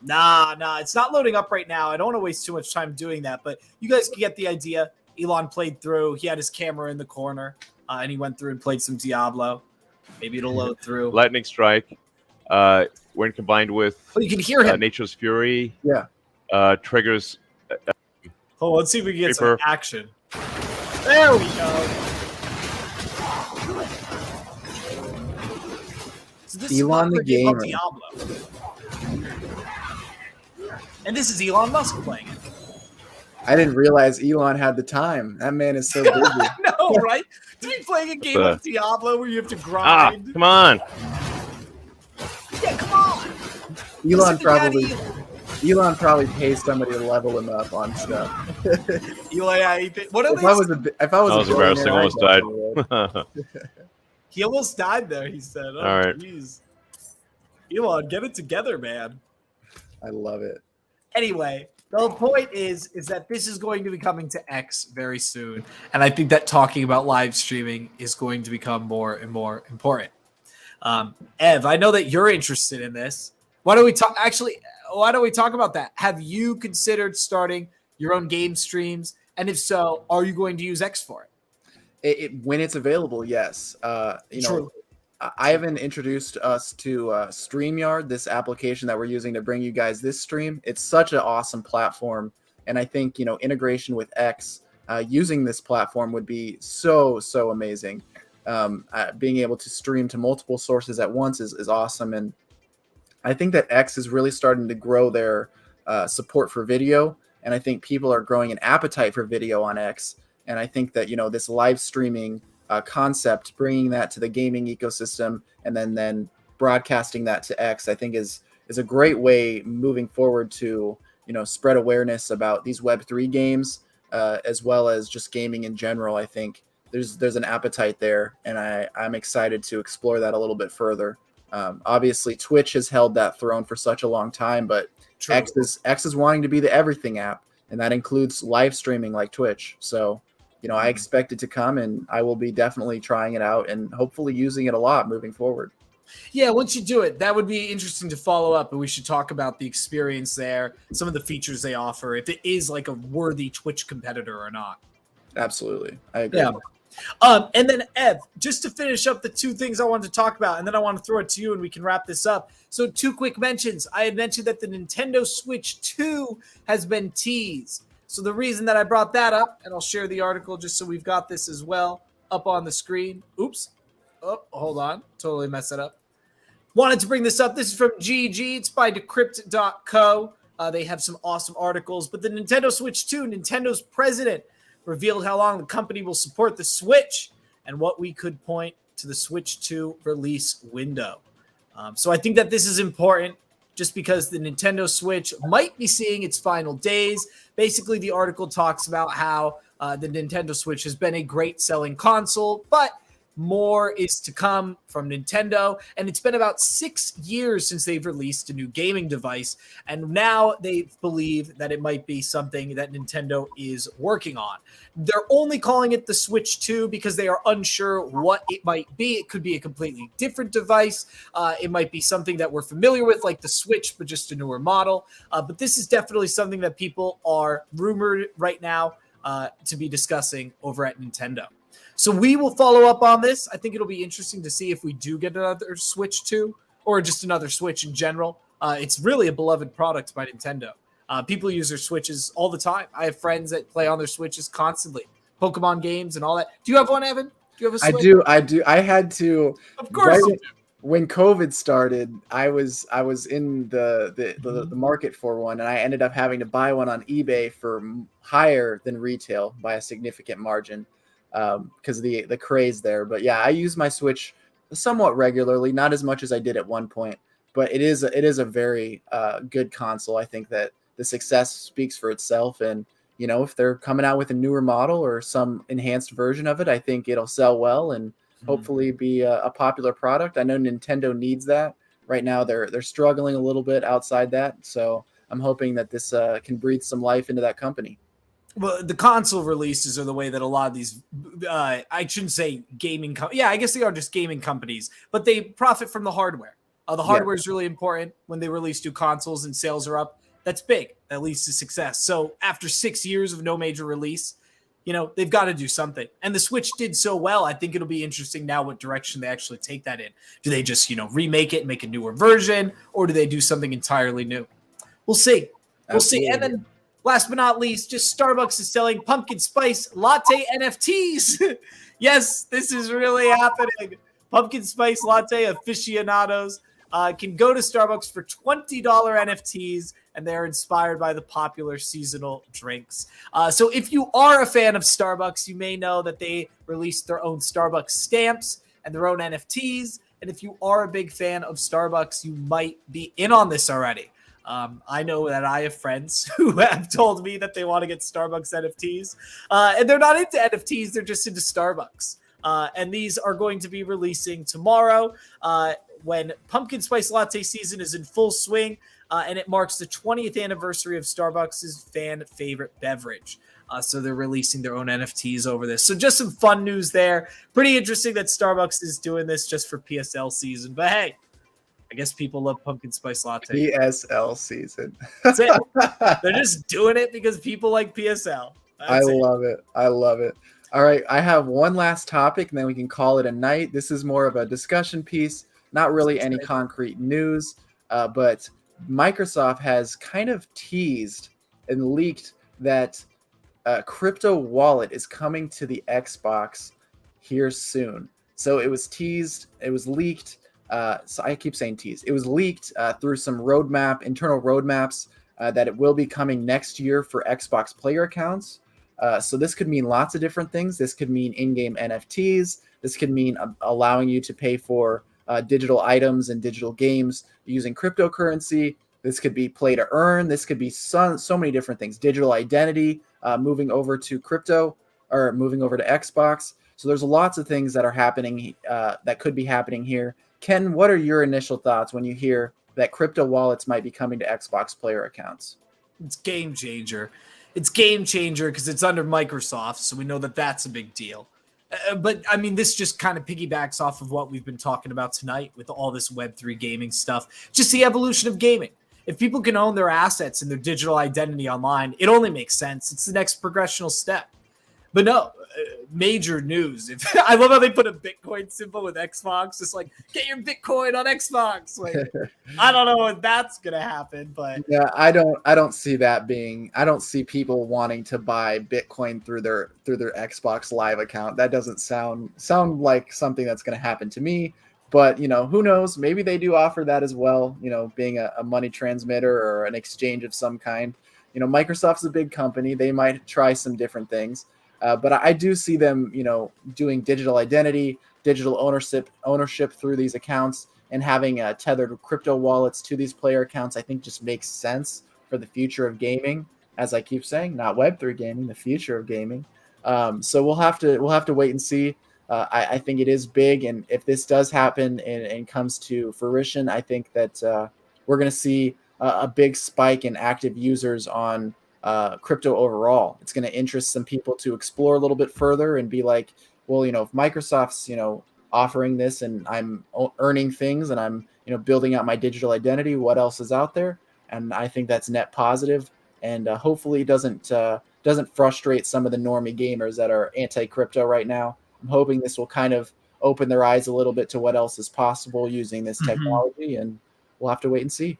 Nah, it's not loading up right now. I don't want to waste too much time doing that, but you guys can get the idea. Elon played through. He had his camera in the corner, and he went through and played some Diablo. Maybe it'll load through. Lightning Strike, when combined with you can hear him. Nature's Fury, triggers. Let's see if we can get some action. There we go. So this Elon the gamer. Diablo. And this is Elon Musk playing it. I didn't realize Elon had the time. That man is so busy. No, right? To be playing a game of Diablo where you have to grind. Come on. Yeah, come on. Elon probably pays somebody to level him up on stuff. What if I was embarrassing. Almost died. He almost died there. He said, "Oh, all right, geez. Elon, get it together, man." I love it. Anyway, the point is that this is going to be coming to X very soon, and I think that talking about live streaming is going to become more and more important. Ev, I know that you're interested in this. Why don't we talk? Actually, why don't we talk about that? Have you considered starting your own game streams? And if so, are you going to use X for it? When it's available, yes. True. Ivan introduced us to StreamYard, this application that we're using to bring you guys this stream. It's such an awesome platform. And I think, integration with X, using this platform would be so amazing. Being able to stream to multiple sources at once is awesome. And I think that X is really starting to grow their support for video. And I think people are growing an appetite for video on X. And I think that, this live streaming concept, bringing that to the gaming ecosystem and then broadcasting that to X, I think is a great way moving forward to, spread awareness about these Web3 games, as well as just gaming in general. I think there's an appetite there, and I'm excited to explore that a little bit further. Obviously, Twitch has held that throne for such a long time, but X is wanting to be the everything app, and that includes live streaming like Twitch. So, I expect it to come, and I will be definitely trying it out and hopefully using it a lot moving forward. Yeah, once you do it, that would be interesting to follow up, and we should talk about the experience there, some of the features they offer, if it is like a worthy Twitch competitor or not. Absolutely. I agree. Yeah. And then Ev, just to finish up the two things I wanted to talk about, and then I want to throw it to you and we can wrap this up. So 2 quick mentions. I had mentioned that the Nintendo Switch 2 has been teased. So the reason that I brought that up, and I'll share the article just so we've got this as well up on the screen. Oops. Oh, hold on. Totally messed it up. Wanted to bring this up. This is from GG. It's by Decrypt.co. They have some awesome articles. But the Nintendo Switch 2, Nintendo's president revealed how long the company will support the Switch and what we could point to the Switch 2 release window. So I think that this is important just because the Nintendo Switch might be seeing its final days. Basically, the article talks about how the Nintendo Switch has been a great selling console, but more is to come from Nintendo, and it's been about 6 years since they've released a new gaming device, and now they believe that it might be something that Nintendo is working on. They're only calling it the Switch 2 because they are unsure what it might be. It could be a completely different device. It might be something that we're familiar with, like the Switch, but just a newer model. But this is definitely something that people are rumored right now to be discussing over at Nintendo. So we will follow up on this. I think it'll be interesting to see if we do get another Switch 2 or just another Switch in general. It's really a beloved product by Nintendo. People use their Switches all the time. I have friends that play on their Switches constantly. Pokemon games and all that. Do you have one, Evan? Do you have a Switch? I do. I had to. Of course you do. When COVID started, I was in the market for one, and I ended up having to buy one on eBay for higher than retail by a significant margin. Because of the craze there. But yeah, I use my Switch somewhat regularly, not as much as I did at one point, but it is a very good console. I think that the success speaks for itself, and if they're coming out with a newer model or some enhanced version of it, I think it'll sell well and hopefully be a popular product. I know Nintendo needs that. right now they're struggling a little bit outside that. So I'm hoping that this can breathe some life into that company. Well, the console releases are the way that a lot of these, I shouldn't say gaming. Yeah, I guess they are just gaming companies, but they profit from the hardware. The hardware is really important when they release new consoles and sales are up. That's big. That leads to success. So after 6 years of no major release, they've got to do something. And the Switch did so well. I think it'll be interesting now what direction they actually take that in. Do they just, remake it and make a newer version, or do they do something entirely new? We'll see. We'll see. And then last but not least, just Starbucks is selling pumpkin spice latte NFTs. Yes, this is really happening. Pumpkin spice latte aficionados can go to Starbucks for $20 NFTs, and they're inspired by the popular seasonal drinks. So if you are a fan of Starbucks, you may know that they released their own Starbucks stamps and their own NFTs. And if you are a big fan of Starbucks, you might be in on this already. I know that I have friends who have told me that they want to get Starbucks NFTs, and they're not into NFTs. They're just into Starbucks. And these are going to be releasing tomorrow when pumpkin spice latte season is in full swing, and it marks the 20th anniversary of Starbucks' fan favorite beverage. So they're releasing their own NFTs over this. So just some fun news there. Pretty interesting that Starbucks is doing this just for PSL season. But hey, I guess people love pumpkin spice latte. PSL season. That's it. They're just doing it because people like PSL. Love it. I love it. All right. I have one last topic, and then we can call it a night. This is more of a discussion piece, not really any concrete news, but Microsoft has kind of teased and leaked that crypto wallet is coming to the Xbox here soon. So it was teased, it was leaked. So I keep saying teased. It was leaked through some internal roadmaps that it will be coming next year for Xbox player accounts. So this could mean lots of different things. This could mean in-game NFTs. This could mean allowing you to pay for digital items and digital games using cryptocurrency. This could be play to earn. This could be so many different things. Digital identity, moving over to crypto or moving over to Xbox. So there's lots of things that are happening that could be happening here. Ken, what are your initial thoughts when you hear that crypto wallets might be coming to Xbox player accounts? It's game changer. It's game changer because it's under Microsoft, so we know that that's a big deal. But I mean, this just kind of piggybacks off of what we've been talking about tonight with all this Web3 gaming stuff. Just the evolution of gaming. If people can own their assets and their digital identity online, it only makes sense. It's the next progressional step. But no, major news. I love how they put a Bitcoin symbol with Xbox. Just like, get your Bitcoin on Xbox. Like, I don't know if that's gonna happen, but yeah, I don't see that being. I don't see people wanting to buy Bitcoin through their Xbox Live account. That doesn't sound like something that's gonna happen to me. But who knows? Maybe they do offer that as well. Being a money transmitter or an exchange of some kind. Microsoft's a big company. They might try some different things. But I do see them, doing digital identity, digital ownership through these accounts, and having tethered crypto wallets to these player accounts. I think just makes sense for the future of gaming. As I keep saying, not Web3 gaming, the future of gaming. So we'll have to wait and see. I think it is big, and if this does happen and comes to fruition, I think that we're going to see a big spike in active users on crypto overall. It's going to interest some people to explore a little bit further and be like, well, if Microsoft's, offering this and I'm earning things and I'm, building out my digital identity, what else is out there? And I think that's net positive, and hopefully doesn't frustrate some of the normie gamers that are anti-crypto right now. I'm hoping this will kind of open their eyes a little bit to what else is possible using this technology, and we'll have to wait and see.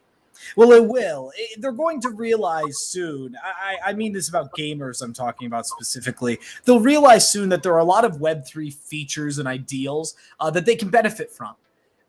Well, it will. They're going to realize soon. I mean this about gamers I'm talking about specifically. They'll realize soon that there are a lot of Web3 features and ideals that they can benefit from.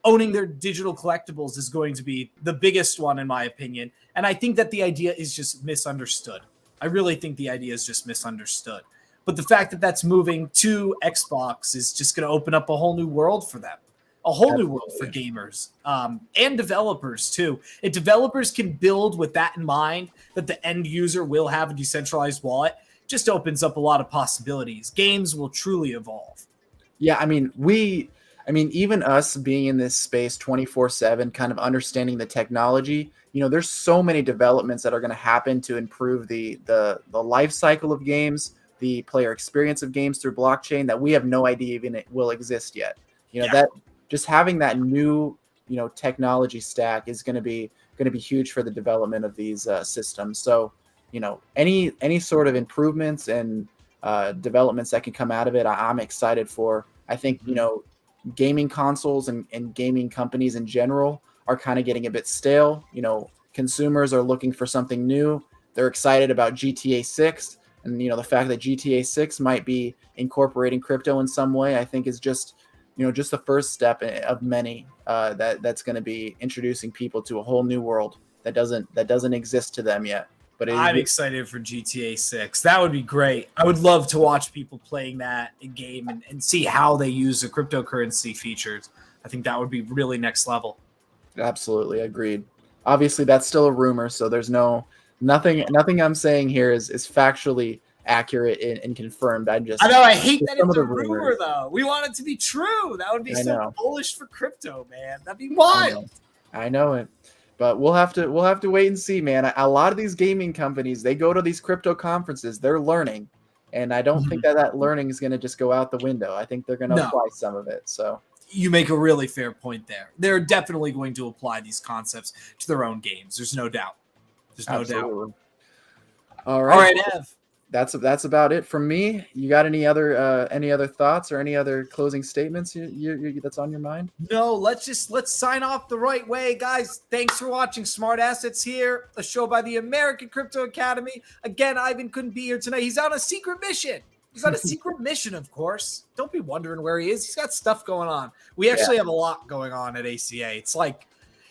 Owning their digital collectibles is going to be the biggest one, in my opinion. And I think that the idea is just misunderstood. I really think the idea is just misunderstood. But the fact that that's moving to Xbox is just going to open up a whole new world for them. A whole new world for gamers and developers too. If developers can build with that in mind, that the end user will have a decentralized wallet, just opens up a lot of possibilities. Games will truly evolve. Yeah, I mean, I mean, even us being in this space 24/7, kind of understanding the technology, there's so many developments that are going to happen to improve the life cycle of games, the player experience of games through blockchain that we have no idea even it will exist yet. That just having that new, technology stack is going to be huge for the development of these systems. So, any sort of improvements and developments that can come out of it, I'm excited for. I think, gaming consoles and gaming companies in general are kind of getting a bit stale. Consumers are looking for something new. They're excited about GTA 6, and the fact that GTA 6 might be incorporating crypto in some way, I think is just the first step of many that's going to be introducing people to a whole new world that doesn't exist to them yet. But I'm excited for GTA 6. That would be great. I would love to watch people playing that in game and see how they use the cryptocurrency features. I think that would be really next level. Absolutely agreed. Obviously, that's still a rumor, so there's nothing I'm saying here is factually accurate and confirmed. I know I hate that it's a rumor though. We want it to be true. That would be so bullish for crypto, man. That'd be wild. I know it. But we'll have to wait and see, man. A lot of these gaming companies, they go to these crypto conferences, they're learning, and I don't think that learning is going to just go out the window. I think they're going to apply some of it. So you make a really fair point there. They're definitely going to apply these concepts to their own games. There's no doubt. There's no doubt. All right, Ev. That's about it from me. You got any other thoughts or any other closing statements you that's on your mind? No, let's sign off the right way, guys. Thanks for watching Smart Assets here, a show by the American Crypto Academy. Again, Ivan couldn't be here tonight. He's on a secret mission. He's on a secret mission, of course. Don't be wondering where he is. He's got stuff going on. We actually have a lot going on at ACA.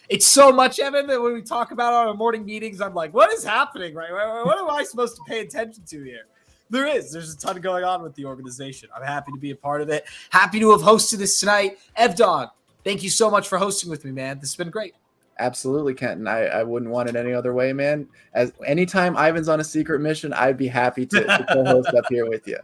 It's so much, Evan, that when we talk about our morning meetings, I'm like, what is happening, right? What am I supposed to pay attention to here? There's a ton going on with the organization. I'm happy to be a part of it. Happy to have hosted this tonight. Evdog, thank you so much for hosting with me, man. This has been great. Absolutely, Kenton. I wouldn't want it any other way, man. As anytime Ivan's on a secret mission, I'd be happy to co-host up here with you.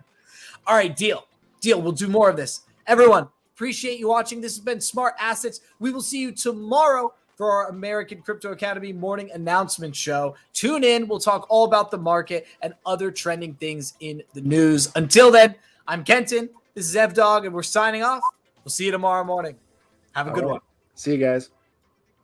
All right, deal. We'll do more of this. Everyone, appreciate you watching. This has been Smart Assets. We will see you tomorrow for our American Crypto Academy morning announcement show. Tune in. We'll talk all about the market and other trending things in the news. Until then, I'm Kenton. This is Evdog, and we're signing off. We'll see you tomorrow morning. Have a good one. See you guys.